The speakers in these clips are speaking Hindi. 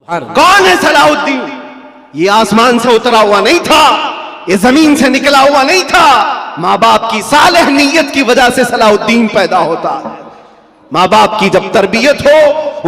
कौन है सलाहुद्दीन? ये आसमान से उतरा हुआ नहीं था, ये जमीन से निकला हुआ नहीं था। माँ बाप की सालेह नीयत की वजह से सलाहुद्दीन पैदा होता है। माँ बाप की जब तरबियत हो,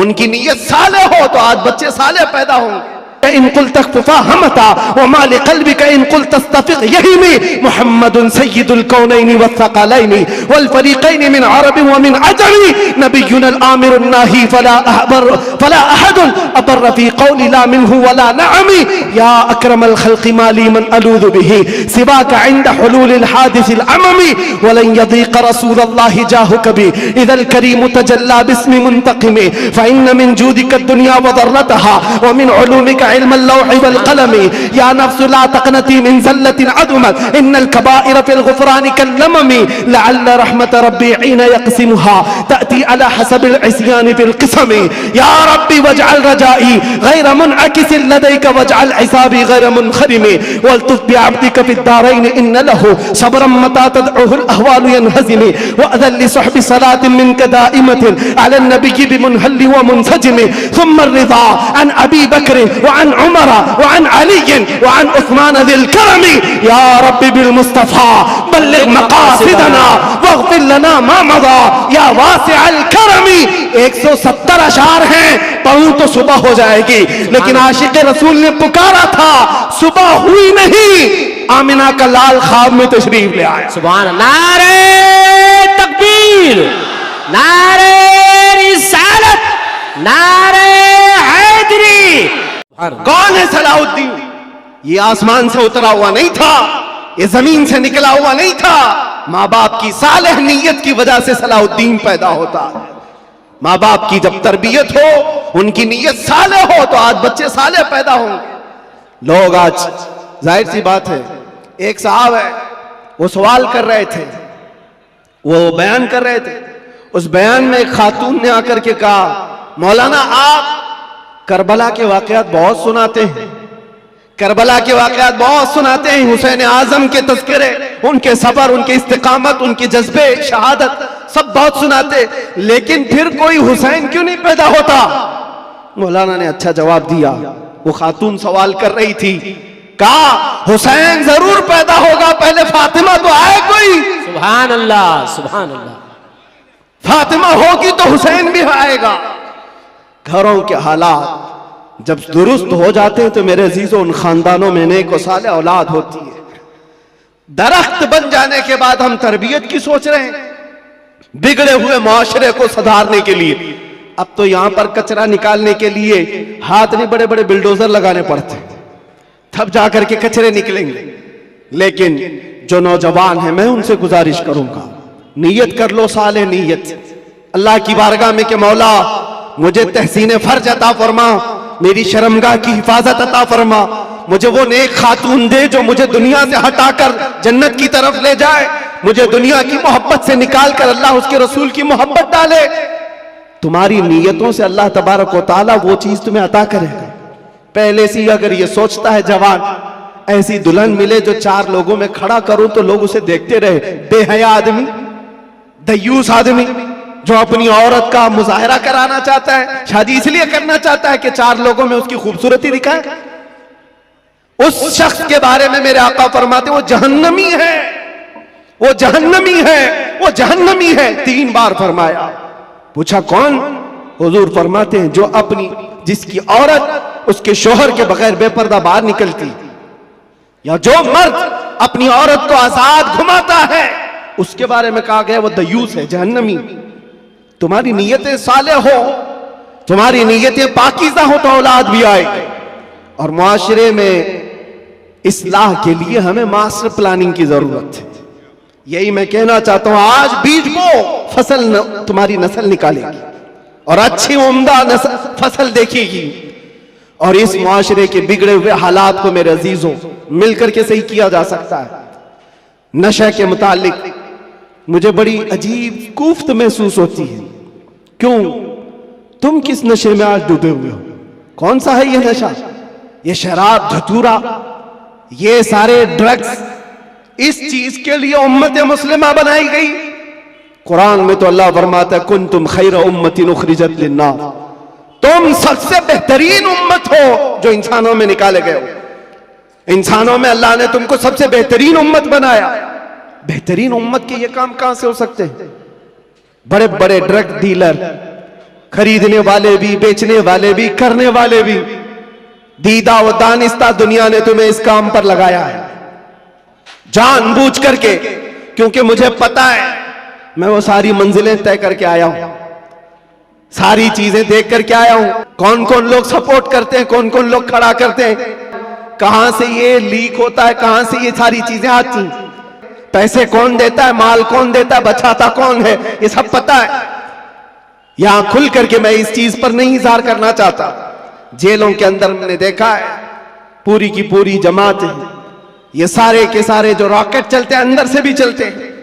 उनकी नीयत सालेह हो, तो आज बच्चे सालेह पैदा होंगे। इन कुल तख्फा हमता व माल क़ल्बि का इन कुल तस्तफ़िक़ यही में मुहम्मदुन सय्यिदुल कौनैनि वस्सक़लैनि वल फ़रीक़ैनि मिन अरब व मिन अजमी नबियुल आमिरुन नाही फला अहदुन अबर फ़ी क़ौलि ला मिन्हु वला नअमी या अक्रमल ख़ल्क़ि माली मन अलूज़ु बिही सिवाका इंद हुलूलिल हादिसिल अममी वलन यज़ीक़ रसूलल्लाहि जाहुक बि इज़ल करीम तजल्ला बिस्मि मुंतक़िमी फ़इन्न मिन जूदिका दुनिया व ज़र्रतहा व मिन उलूमिका इल्म अल-लौह वल क़लम या नफ्स ला तक़नती मिन ज़ल्लतिन अदमत इन्नल कबाइर फ़िल ग़ुफ़रान कल्लममी लअल्ल रहमत रब्बी हीन यक़सिमुहा तअती अला हसबिल इस्यान फ़िल क़िस्मी या रब्बी वजअल रजाई गैर मुनअकिसिन लदैका वजअल हिसाबी गैर मुनख़रिमी वल्तुफ़ बिअब्दिका फ़िद्दारैन इन्न लहू सब्रन मता तदउहुल अहवालु यनहज़िमी वअज़ल लिसहबि सलातिन मिनका दाइमतिन अला नबिय्यि बिमुनहल्लि व मुनसजिमी थुम्मा अर्रिज़ा अन अबी बकर व अन उमर व अन अली व अन उस्मान ज़िल करमी या रब्बी बिल मुस्तफ़ा बल्लिग़ मक़ासिदना वग़फ़िर लना मा मज़ा या वासिअल करमी। 170 अशार हैं, पढ़ूं तो सुबह हो जाएगी, लेकिन आशिक़ रसूल ने पुकारा था, सुबह हुई नहीं, आमिना का लाल ख्वाब में तशरीफ ले आया। सुभान अल्लाह। नारे तकबीर, नारे रिसालत, नारे हैदरी। कौन है सलाहुद्दीन? ये आसमान से उतरा हुआ नहीं था, ये जमीन से निकला हुआ नहीं था। माँ बाप की सालेह नीयत की वजह से सलाहुद्दीन पैदा होता है। माँ बाप की जब तरबियत हो, उनकी नीयत सालेह हो, तो आज बच्चे सालेह पैदा होंगे। लोग आज, जाहिर सी बात है, एक साहब है, वो सवाल कर रहे थे, वो बयान कर रहे थे। उस बयान में एक खातून ने आकर के कहा, मौलाना आप करबला के वाक़यात बहुत सुनाते हैं, करबला के वाक़यात बहुत सुनाते हैं, हुसैन आज़म के तज़किरे, उनके सबर, उनके इस्तिक़ामत, उनके जज्बे शहादत सब बहुत सुनाते, लेकिन फिर कोई हुसैन क्यों नहीं पैदा होता? मौलाना ने अच्छा जवाब दिया। वो खातून सवाल कर रही थी, कहा हुसैन जरूर पैदा होगा, पहले फातिमा तो आए कोई। सुभान अल्लाह, सुभान अल्लाह। फातिमा होगी तो हुसैन भी आएगा। घरों के हालात जब दुरुस्त हो जाते हैं तो मेरे अजीजों, उन खानदानों में नेक व सालेह औलाद होती है। दरख्त बन जाने के बाद हम तरबियत की सोच रहे हैं, बिगड़े हुए माशरे को सुधारने के लिए। अब तो यहां पर कचरा निकालने के लिए हाथ नहीं, बड़े बड़े बिल्डोजर लगाने पड़ते, तब जाकर के कचरे निकलेंगे। लेकिन जो नौजवान है, मैं उनसे गुजारिश करूंगा, नीयत कर लो सालेह नीयत, अल्लाह की बारगाह में कि मौला मुझे तहसीन फर्ज अता फरमा, मेरी शर्मगाह की हिफाजत अता फरमा, मुझे वो नेक खातून दे जो मुझे दुनिया से हटाकर जन्नत की तरफ ले जाए, मुझे दुनिया की मोहब्बत से निकाल कर अल्लाह उसके रसूल की मोहब्बत डाले। तुम्हारी नीयतों से अल्लाह तबारक व तआला वो चीज तुम्हें अता करेगा। पहले से अगर ये सोचता है जवान, ऐसी दुल्हन मिले जो 4 लोगों में खड़ा करूं तो लोग उसे देखते रहे, बेहया आदमी, दयूस आदमी, जो अपनी औरत का मुजाहरा कराना चाहता है, शादी इसलिए करना चाहता है कि 4 लोगों में उसकी खूबसूरती दिखाए, उस शख्स के बारे में मेरे आका फरमाते वो जहन्नमी है, वो जहन्नमी है, वो जहन्नमी है। 3 बार फरमाया। पूछा कौन? हुजूर फरमाते हैं जो अपनी, जिसकी औरत उसके शोहर के बगैर बेपर्दा बाहर निकलती, या जो मर्द अपनी औरत को आजाद घुमाता है, उसके बारे में कहा गया वो दयूस है, जहन्नमी। तुम्हारी नीयतें सालेह हो, तुम्हारी नीयतें पाकीज़ा हो तो औलाद भी आएगी। और मुआशरे में इस्लाह के लिए हमें मास्टर प्लानिंग की जरूरत है। यही मैं कहना चाहता हूं, आज बीज बो, फसल तुम्हारी नस्ल निकालेगी और अच्छी उम्दा फसल देखेगी। और इस मुआशरे के बिगड़े हुए हालात को मेरे अजीजों मिलकर के सही किया जा सकता है। नशा के मुतालिक मुझे बड़ी अजीब कुफ्त महसूस होती है। क्यों? तुम किस नशे में आज डूबे हुए हो? कौन सा है ये नशा? ये शराब, धतूरा, ये सारे ड्रग्स, इस चीज के लिए उम्मत मुस्लिमा बनाई गई। कुरान में तो अल्लाह फरमाता है कुंतुम खैर उम्मतिन उखरिजत लिन्नास, तुम सबसे बेहतरीन उम्मत हो जो इंसानों में निकाले गए हो। इंसानों में अल्लाह ने तुमको सबसे बेहतरीन उम्मत बनाया। बेहतरीन उम्मत के ये काम कहां से हो सकते हैं? बड़े बड़े ड्रग डीलर, खरीदने वाले भी, बेचने वाले भी, करने वाले भी, दीदा व दानिस्ता दुनिया ने तुम्हें इस काम पर लगाया है जानबूझ करके, क्योंकि मुझे पता है मैं वो सारी मंजिलें तय करके आया हूं, सारी चीजें देख करके आया हूं। कौन कौन लोग सपोर्ट करते हैं, कौन कौन लोग खड़ा करते हैं, कहां से ये लीक होता है, कहां से ये सारी चीजें आती, पैसे कौन देता है, माल कौन देता है, बचाता कौन है, ये सब पता है। यहां खुल करके मैं इस चीज पर नहीं इज़हार करना चाहता। जेलों के अंदर मैंने देखा है पूरी की पूरी जमात है, ये सारे के सारे जो रॉकेट चलते हैं अंदर से भी चलते हैं।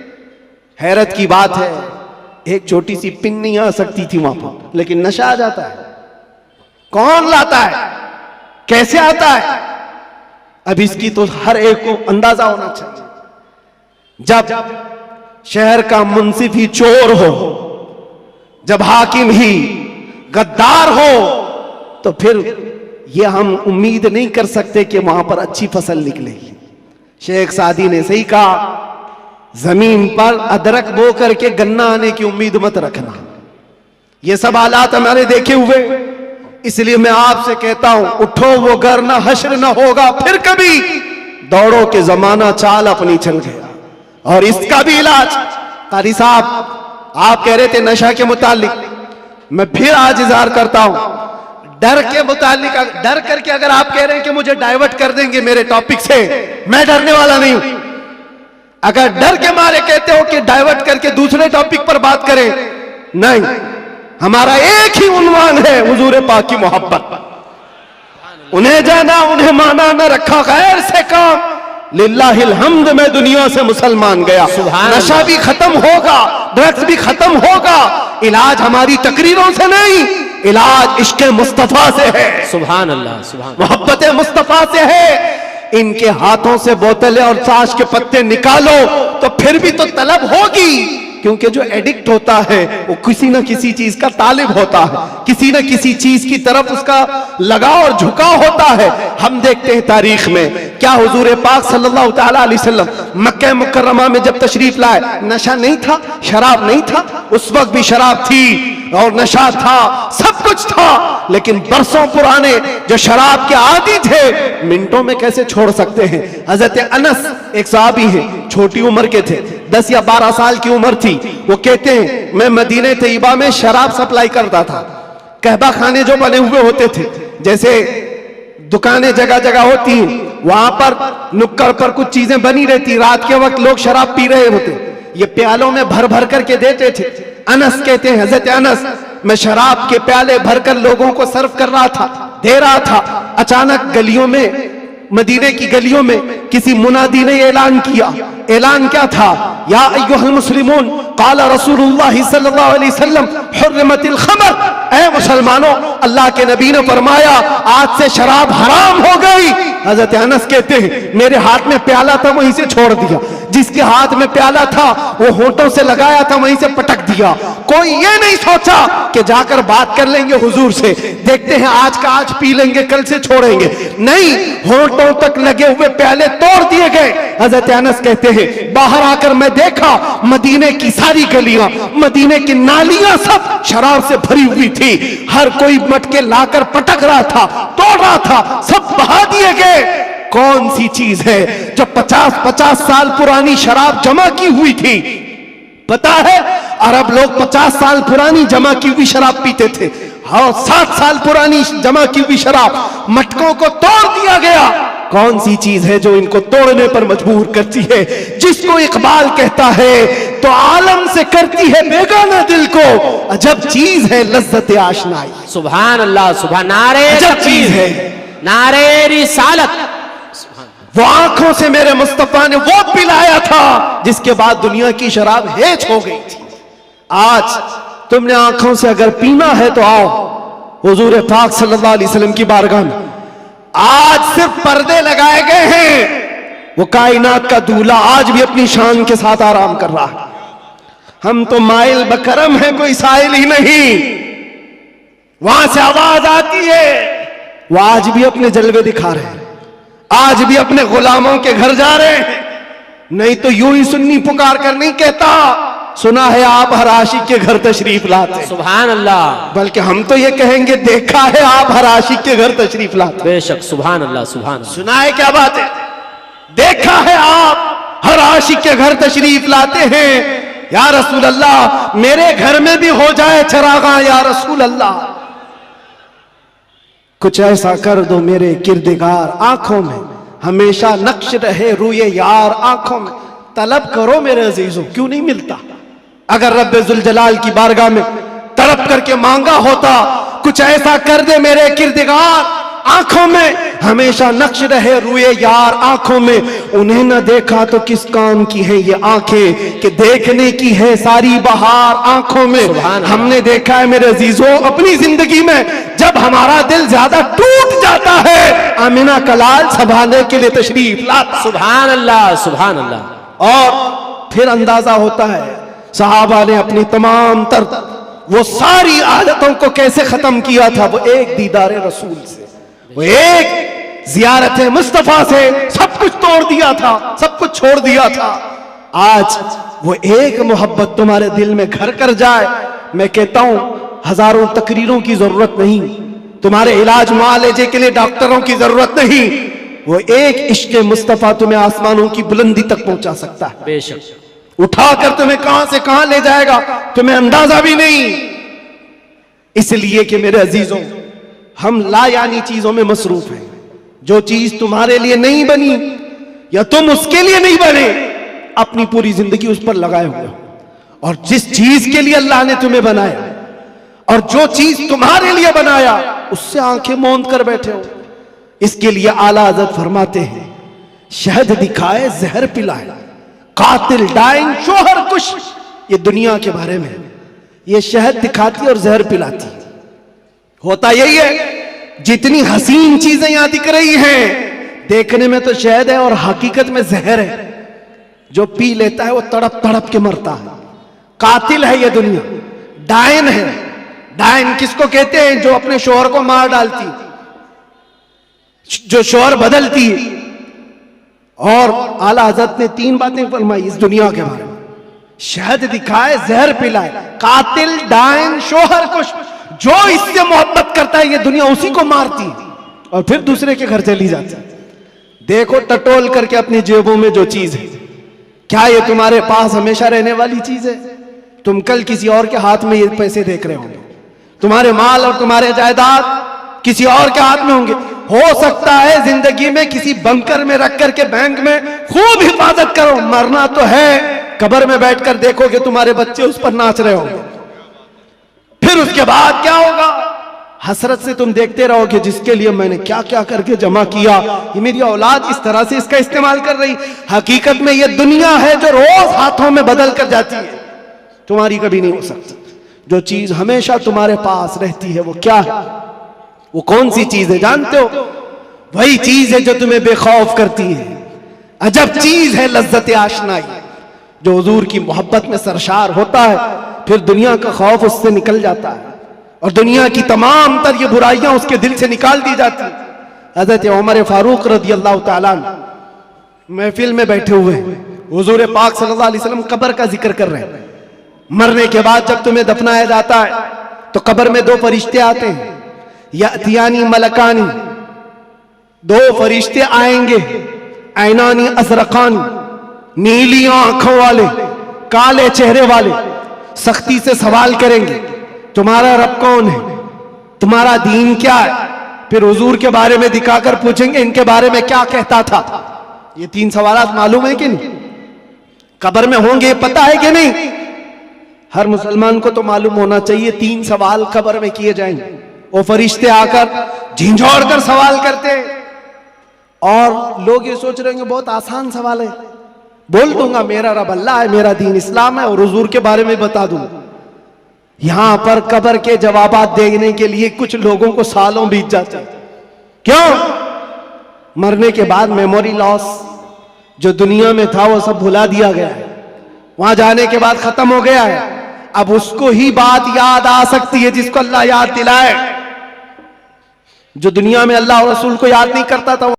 हैरत की बात है, एक छोटी सी पिन नहीं आ सकती थी वहां पर, लेकिन नशा आ जाता है। कौन लाता है, कैसे आता है, अब इसकी तो हर एक को अंदाजा होना चाहिए। जब शहर का मुंसिफ ही चोर हो, जब हाकिम ही गद्दार हो, तो फिर यह हम उम्मीद नहीं कर सकते कि वहां पर अच्छी फसल निकलेगी। शेख सादी ने सही कहा, जमीन पर अदरक बो करके गन्ना आने की उम्मीद मत रखना। ये सब हालात हमारे देखे हुए, इसलिए मैं आपसे कहता हूं, उठो वो घर ना हश्र ना होगा फिर कभी, दौड़ो के जमाना चाल अपनी चल गया। और इसका भी इलाज, कारी साहब आप कह रहे थे नशा के मुतालिक, मैं फिर आज इज़हार करता हूं, डर के मुतालिक, डर करके अगर आप कह रहे हैं कि मुझे डाइवर्ट कर देंगे मेरे टॉपिक से, मैं डरने वाला नहीं हूं। अगर डर के मारे कहते हो कि डाइवर्ट करके दूसरे टॉपिक पर बात करें, नहीं, हमारा एक ही उन्वान है, हुजूर पाक की मोहब्बत। उन्हें जाना, उन्हें माना, न रखा गैर से काम, लिल्लाहिल हम्द में दुनिया से मुसलमान गया। नशा भी खत्म होगा, ड्रग्स भी खत्म होगा। इलाज हमारी तकरीरों से नहीं, इलाज इश्क़ मुस्तफा से है। सुभान अल्लाह, सुभान, मोहब्बत मुस्तफा से है। इनके हाथों से बोतलें और ताश के पत्ते निकालो तो फिर भी तो तलब होगी, क्योंकि जो एडिक्ट होता है वो किसी न किसी चीज का तालिब होता है, किसी न किसी चीज की तरफ उसका लगाव और झुकाव होता है। हम देखते हैं तारीख में, क्या हुजूर पाक सल्लल्लाहु तआला अलैहि वसल्लम मक्का मुकर्रमा में जब तशरीफ लाए, नशा नहीं था, शराब नहीं था, उस वक्त भी शराब थी और नशा था, सब कुछ था, लेकिन बरसों पुराने जो शराब के आदी थे, मिनटों में कैसे छोड़ सकते हैं। हजरत अनस एक सहाबी हैं, छोटी उम्र के थे, 10 या 12 साल की उम्र थी। वो कहते हैं मैं मदीने तैयबा में शराब सप्लाई करता था। कहबा खाने जो बने हुए होते थे, जैसे दुकानें जगह जगह होती हैं, वहां पर नुक्कड़ पर कुछ चीजें बनी रहती, रात के वक्त लोग शराब पी रहे होते, ये प्यालों में भर भर करके देते थे। अनस कहते हैं, हजरत अनस, मैं शराब के प्याले भरकर लोगों को सर्व कर रहा था, दे रहा था। अचानक गलियों में, मदीने की गलियों में किसी मुनादी ने ऐलान किया। ऐलान क्या था? या अय्युहल मुस्लिमून क़ाला रसूलुल्लाह सल्लल्लाहु अलैहि वसल्लम हुर्रिमतिल खमर। ऐ मुसलमानों, अल्लाह के नबी ने फरमाया आज से शराब हराम हो गई। हजरत अनस कहते हैं मेरे हाथ में प्याला था, वहीं से छोड़ दिया। जिसके हाथ में प्याला था वो होंठों से लगाया था, वहीं से पटक दिया। कोई ये नहीं सोचा कि जाकर बात कर लेंगे हुजूर से, देखते हैं आज का आज पी लेंगे, कल से छोड़ेंगे। नहीं, होंठों तक लगे हुए प्याले तोड़ दिए गए। हजरत अनस कहते हैं बाहर आकर मैं देखा मदीने की सारी गलियां, मदीने की नालियां सब शराब से भरी हुई थी। हर कोई मटके लाकर पटक रहा था, तोड़ रहा था, सब बहा दिए गए। कौन सी चीज है जो 50-50 साल पुरानी शराब जमा की हुई थी? पता है, अरब लोग 50 साल पुरानी जमा की हुई शराब पीते थे। हाँ, 7 साल पुरानी जमा की हुई शराब, मटकों को तोड़ दिया गया। कौन सी चीज है जो इनको तोड़ने पर मजबूर करती है? जिसको इकबाल कहता है तो आलम से करती है बेगाना दिल को, अजब चीज है लज्जत आशनाई। सुभान अल्लाह, सुभान, नारे अजब चीज है, नारे रिसालत। वो आंखों से मेरे मुस्तफा ने वो पिलाया था जिसके बाद दुनिया की शराब हेच हो गई थी। आज तुमने आंखों से अगर पीना है तो आओ हुजूर पाक सल्लल्लाहु अलैहि वसल्लम की बारगाह में। आज सिर्फ पर्दे लगाए गए हैं, वो कायनात का दूल्हा आज भी अपनी शान के साथ आराम कर रहा है। हम तो माइल बकरम है, कोई साइल ही नहीं। वहां से आवाज आती है। वो आज भी अपने जलवे दिखा रहे हैं, आज भी अपने गुलामों के घर जा रहे हैं। नहीं तो यूं ही सुन्नी पुकार कर नहीं कहता, सुना है आप हर आशिक के घर तशरीफ लाते। सुभान अल्लाह। बल्कि हम तो ये कहेंगे, देखा है आप हर आशिक के घर तशरीफ लाते। बेशक, सुभान अल्लाह, सुभान अल्लाह। सुना है, क्या बात है, देखा है आप हर आशिक के घर तशरीफ लाते हैं। या रसूल अल्लाह, मेरे घर में भी हो जाए चरागा या रसूल अल्लाह, कुछ ऐसा कर दो मेरे किरदगार आंखों में, हमेशा नक्श रहे रूए यार आंखों में। तलब करो मेरे अजीजों, क्यों नहीं मिलता? अगर रब्बे जुल जलाल की बारगाह में तड़प करके मांगा होता, कुछ ऐसा कर दे मेरे किरदगार आंखों में, हमेशा नक्श रहे रूए यार आंखों में। उन्हें न देखा तो किस काम की है ये आंखें, कि देखने की है सारी बहार आंखों में। हमने देखा है मेरे अजीजों अपनी जिंदगी में, जब हमारा दिल ज्यादा टूट जाता है, आमिना कलाल संभालने के लिए तशरीफ लाता। सुभान अल्लाह, सुभान अल्लाह। और फिर अंदाजा होता है सहाबा ने अपनी तमाम तर वो सारी आदतों को कैसे खत्म किया था। वो एक दीदार रसूल से, वो एक जियारत मुस्तफा से सब कुछ तोड़ दिया था, सब कुछ छोड़ दिया था। आज वो एक मोहब्बत तुम्हारे दिल में घर कर जाए, मैं कहता हूं हजारों तकरीरों की जरूरत नहीं, तुम्हारे इलाज मुआलजे के लिए डॉक्टरों की जरूरत नहीं। वो एक इश्क मुस्तफा तुम्हें आसमानों की बुलंदी तक पहुंचा सकता है। बेशक, उठाकर तुम्हें कहां से कहां ले जाएगा तुम्हें अंदाजा भी नहीं। इसलिए कि मेरे अजीजों, हम लायानी चीजों में मसरूफ हैं। जो चीज तुम्हारे लिए नहीं बनी या तुम उसके लिए नहीं बने, अपनी पूरी जिंदगी उस पर लगाए हुए हो। और जिस चीज के लिए अल्लाह ने तुम्हें बनाया और जो चीज तुम्हारे लिए बनाया, उससे आंखें मूंद कर बैठे हो। इसके लिए आला हज़रत फरमाते हैं, शहद दिखाए जहर पिलाए, कातिल डाइन शोहर कुश। ये दुनिया के बारे में, ये शहद दिखाती और जहर पिलाती। होता यही है, जितनी हसीन चीजें यहां दिख रही हैं, देखने में तो शहद है और हकीकत में जहर है। जो पी लेता है वो तड़प तड़प के मरता है। कातिल है ये दुनिया, डायन है। डायन किसको कहते हैं? जो अपने शोहर को मार डालती, जो शोहर बदलती है। और आला हज़रत ने 3 बातें फरमाई इस दुनिया के बारे में, शहद दिखाए जहर पिलाए, कातिल डायन शोहर कुश। जो इससे मोहब्बत करता है ये दुनिया उसी को मारती है और फिर दूसरे के घर चली जाती है। देखो टटोल करके अपनी जेबों में जो चीज है, क्या ये तुम्हारे पास हमेशा रहने वाली चीज है? तुम कल किसी और के हाथ में ये पैसे देख रहे होंगे, तुम्हारे माल और तुम्हारे जायदाद किसी और के हाथ में होंगे। हो सकता है जिंदगी में किसी बंकर में रख करके बैंक में खूब हिफाजत करो, मरना तो है, कब्र में बैठकर देखोगे तुम्हारे बच्चे उस पर नाच रहे होंगे। फिर उसके बाद क्या होगा? हसरत से तुम देखते रहोगे, जिसके लिए मैंने क्या क्या करके जमा किया, ये मेरी औलाद इस तरह से इसका इस्तेमाल कर रही। हकीकत में ये दुनिया है जो रोज हाथों में बदल कर जाती है, तुम्हारी कभी नहीं हो सकती। जो चीज हमेशा तुम्हारे पास रहती है वो क्या है? वो कौन सी चीज है जानते हो? वही चीज है जो तुम्हें बेखौफ करती है। अजब चीज है लज्जत आशनाई। जो हुजूर की मोहब्बत में सरशार होता है, फिर दुनिया का खौफ उससे निकल जाता है और दुनिया की तमाम तर ये बुराइयां उसके दिल से निकाल दी जाती। हजरत उमर फारूक रज़ी अल्लाह ताला अन्हु महफिल में बैठे हुए हुजूर पाक सल्लल्लाहु अलैहि वसल्लम कब्र का जिक्र कर रहे हैं। मरने के बाद जब तुम्हें दफनाया जाता है तो कब्र में 2 फरिश्ते आते हैं, यातियानी मलकानी। 2 फरिश्ते आएंगे, ऐनानी अज़रक़ानी, नीली आंखों वाले, काले चेहरे वाले, सख्ती से सवाल करेंगे, तुम्हारा रब कौन है, तुम्हारा दीन क्या है। फिर हुजूर के बारे में दिखाकर पूछेंगे, इनके बारे में क्या कहता था। ये 3 सवालात मालूम है कि नहीं? कब्र में होंगे, पता है कि नहीं? हर मुसलमान को तो मालूम होना चाहिए 3 सवाल कब्र में किए जाएंगे। वो फरिश्ते आकर झिंझोड़ कर सवाल करते हैं और लोग ये सोच रहे हैं बहुत आसान सवाल है, बोल दूंगा मेरा रब अल्लाह है, मेरा दीन इस्लाम है और हुजूर के बारे में बता दूंगा। यहां पर कब्र के जवाबात देने के लिए कुछ लोगों को सालों बीत जाते हैं। क्यों? मरने के बाद मेमोरी लॉस, जो दुनिया में था वो सब भुला दिया गया है, वहां जाने के बाद खत्म हो गया है। अब उसको ही बात याद आ सकती है जिसको अल्लाह याद दिलाए। जो दुनिया में अल्लाह और रसूल को याद नहीं करता था